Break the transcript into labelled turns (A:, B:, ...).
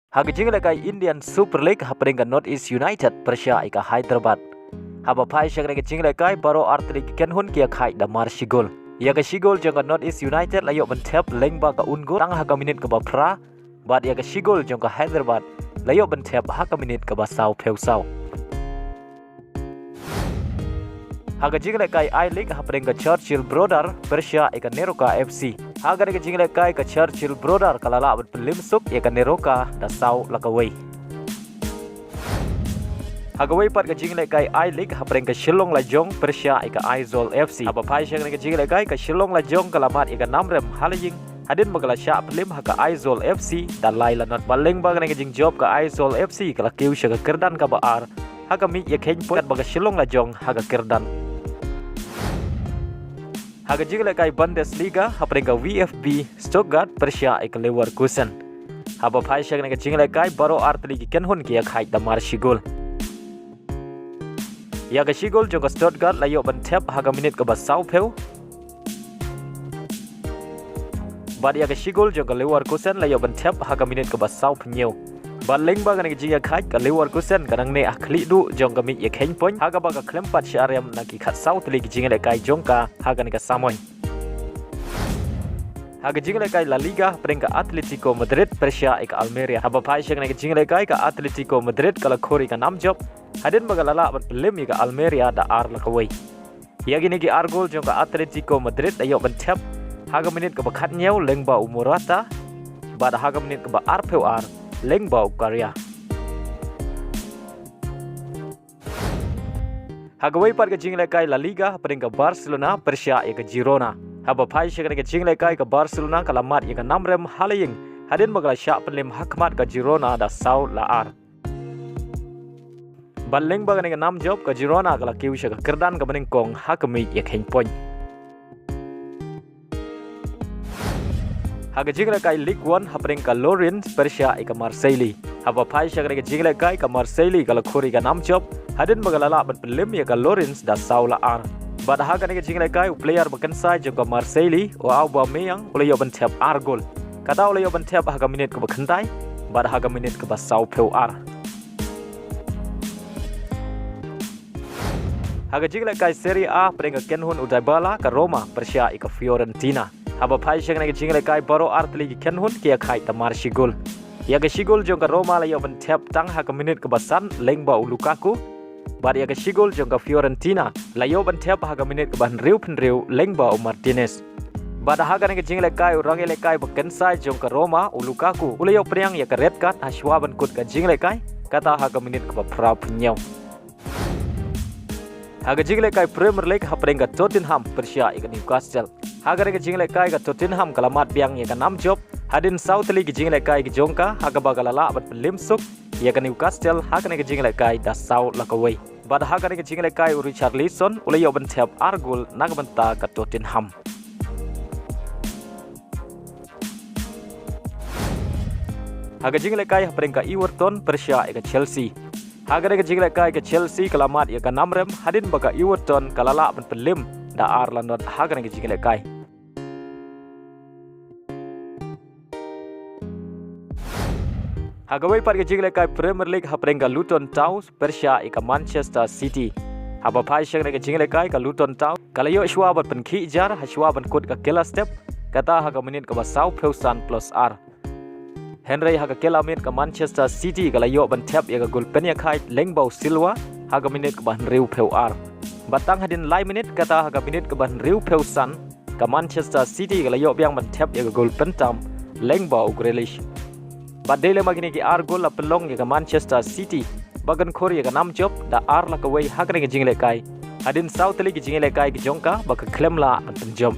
A: Haga jingle kai Indian Super League hapring North East United Persia ika Hyderabad. Haba pai shagre ke jingle kai baro artri ken hun kia khai da mar shigol. Ya ka shigol jong North East United layo bentep lengba ka ungo tang haga minit ka bapra. Bad ya ka shigol jong ka Hyderabad layo bentep haga minit ka basau peusau. Haga jingle kai I League hapring ka Churchill Brother Persia ika Neroka FC. Haga ke jingle kai ka Churchill Brother kalala abad pelim suk ika Neroka da sau lakaway. Hagaway pat ka jingle kai I League hapring ka Shillong Lajong Persia ika Aizol FC. Aba pai syang ka jingle kai ka Shillong Lajong kalamat ika Namrem Halaying hadin magala sya pelim haka Aizol FC dan laila not baleng baga ka jing job ka Aizol FC kala kiu sya ka kerdan ka baar haga mi ya keng pot baga Shillong Lajong haga kerdan. Haga jingle kai Bundesliga hapring ka VfB Stuttgart Persia ika Leverkusen. Haba pai syang ka jingle kai baro artli ki kenhun ki khai da mar shigol. Ya ka shigol jong ka Stuttgart layo bentep haga minit ka basau peu. Bad ya ka shigol jong ka Leverkusen layo bentep haga minit ka basau penyeu. Bad leng ba ka jinga khai ka Leverkusen kanang ne akhli du jong ka mi ya khen pon haga ba ka klempat syariam na ki khat sau tli ki jinga kai jong ka haga ni ka samoy. Haga jingle kai La Liga peringkat Atletico Madrid Persia ika Almeria. Haba pai syang ka jingle kai ka Atletico Madrid kala khori ka nam job. Hadin bagalala ban pelim ika Almeria da ar lakaway. Ya gini ki ar gol jong ka Atletico Madrid ayo bentep haga minit ka bakhat nyau lengba umurata. Bad haga minit ka ba ar peu ar lengba ukarya. Hagaway pat ka jingle kai La Liga peringkat Barcelona Persia ika Girona. Haba pai syang ka jingle kai ka Barcelona kalamat ika Namrem Halaying hadin bagala syak pelim hakmat ka Girona da sau laar. Baleng baga ni nam job ka Girona kala kiu sya ka kerdan ka maning kong hakami ya khen pon. Haga jingle kai League 1 hapring ka Lorient Persia ika Marseille. Haba pai syang ka jingle kai ka Marseille kala khori ka nam job hadin bagala la ban pelim ya ka Lorient da sau laar. Bad haga ni jingle kai player bakan sai jong ka Marseille o Aubameyang ulayo bentep ar gol. Kata ulayo bentep haga minit ka bakhantai bad haga minit ka basau peu ar. Haga jingle kai Serie A peringkat kenhun Udybala ka Roma Persia ika Fiorentina. Haba pai syang ka jingle kai baro artli ki kenhun kia khai tamar shigol. Ya ka shigol jong ka Roma layo bentep tang haga minit ka basan lengba Lukaku. Bad ya ka shigol jong ka Fiorentina layo bentep haga minit ka ban riu penriu lengba Martinez. Bad haga ni ka jingle kai urangele kai bakan sai jong ka Roma Lukaku ulayo priang ya ka red card haswa ban kut ka jingle kai kata haga minit ka pra penyau. Haga jingle kai Premier League hapring ka Tottenham Persia ika Newcastle. Haga ni ka jingle kai ka Tottenham kalamat biang ya ka nam job hadin South League jingle kai ki jongka haga bagalala bat pelim suk ya ka Newcastle haga ni ka jingle kai da sau lakaway. Bad haga ni ka jingle kai Richarlison ulayo bentep argul nagbenta ka Tottenham. Haga jingle kai hapring ka Everton Persia ika Chelsea. Haga ni ka jingle kai ka Chelsea kalamat ya ka Namrem hadin baka Everton kalala ban pelim da ar landot haga ni ka jingle kai. Hagaway pat ka jingle kai Premier League hapring ka Luton Town Persia ika Manchester City. Haba pai syang ka jingle kai ka Luton Town kalayo shwa bat penkhi jar haswa ban kut ka kela step kata haga minit ka basau peusan plus r. Henry haga kela minit ka Manchester City kalayo ban tap ya ka gol penya khai lengbau Silva haga minit ka ban riu peu r. Batang hadin lai minit kata haga minit ka ban riu peusan ka Manchester City kalayo biang ban tap ya ka gol pentam lengbau Grealish. Badele magini ki ar gol la pelong ya ka Manchester City bagan khor ya ka nam job da ar la ka wei haga ni ka jingle kai hadin South League ki jingle kai ki jongka baka klem la an jom.